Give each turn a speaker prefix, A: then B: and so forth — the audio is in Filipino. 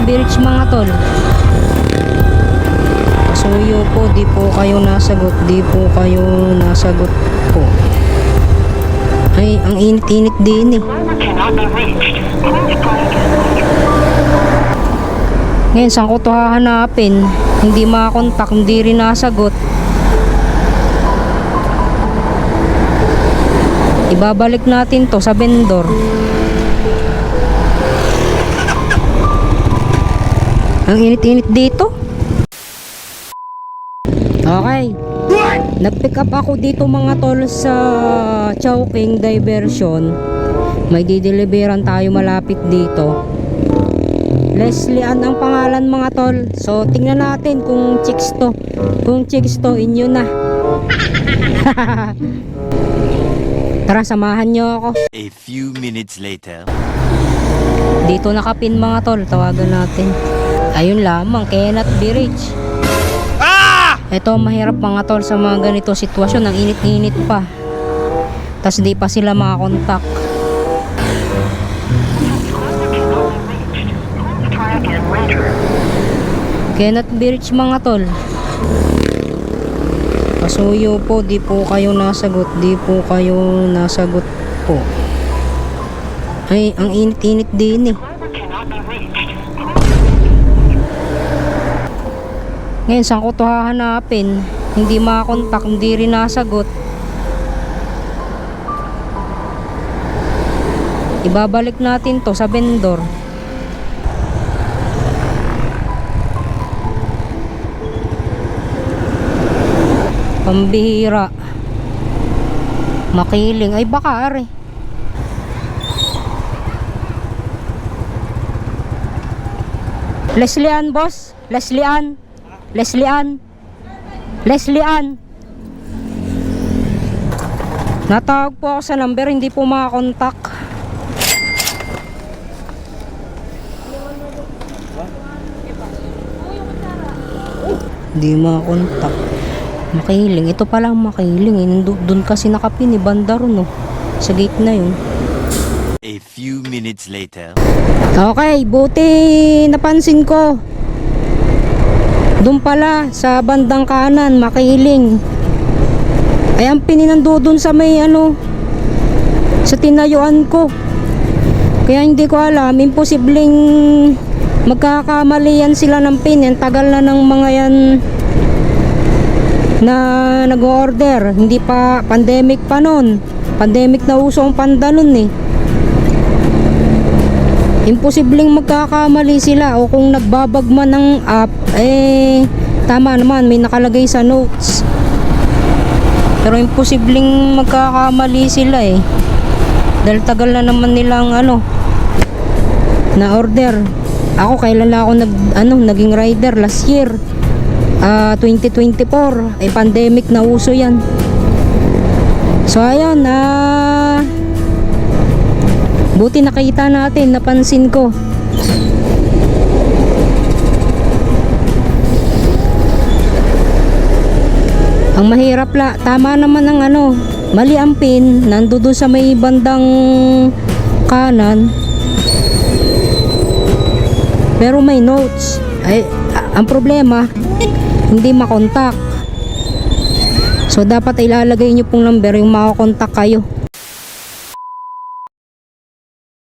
A: Bridge mga tol. Pasuyo po, di po kayo nasagot. Di po kayo nasagot po. Ay, ang init-init din eh. Ngayon, saan ko ito hahanapin? Hindi makakontak, hindi rin nasagot. Ibabalik natin to sa vendor. Ang init-init dito. Okay. Nag-pick up ako dito mga tol sa Chowking Diversion. May dideliveran tayo malapit dito. Leslie Ann ang pangalan mga tol. So tingnan natin kung chicks to. Kung chicks to, inyo na. Tara, samahan nyo ako.
B: A few minutes later.
A: Dito nakapin mga tol. Tawagan natin. Ayun lamang, Kenneth Bridge. Ito mahirap mga tol sa mga ganito sitwasyon. Ang init-init pa. Tas di pa sila makakontak. Kenneth Bridge mga tol. Pasuyo po, di po kayo nasagot. Di po kayo nasagot po. Ay, ang init-init din eh. Ngayon, saan ko ito hahanapin? Hindi makakontak, hindi rin nasagot. Ibabalik natin to sa vendor. Pambihira. Makiling. Ay baka are. Leslie Ann boss. Leslie Ann. Leslie Ann. Leslie Ann. Natawag po ako sa number, hindi po makakontak. Hindi makakontak. Makiling. Ito palang makiling. Doon kasi nakapin eh. Banda ron oh. Sa gate na yun.
B: A few minutes later.
A: Okay, buti napansin ko. Doon pala sa bandang kanan, makiling. Ay ang pininando doon sa may ano, sa tinayuan ko. Kaya hindi ko alam, imposibleng magkakamali yan sila ng pin. Ang tagal na ng mga yan na nag-order. Hindi pa, pandemic pa nun. Pandemic na uso ang panda nun eh. Imposibleng magkakamali sila, o kung nagbabag man ng app, eh tama naman, may nakalagay sa notes. Pero imposibleng magkakamali sila eh. Dahil tagal na naman nilang ano na order. Ako kailan lang ako naging rider last year. 2024, eh pandemic na uso yan. So ayun, buti nakita natin, napansin ko. Ang mahirap tama naman ang ano, mali ang pin, nandoon sa may bandang kanan. Pero may notes. Ay, ang problema, hindi makontak. So dapat ilalagay nyo pong number yung makakontak kayo.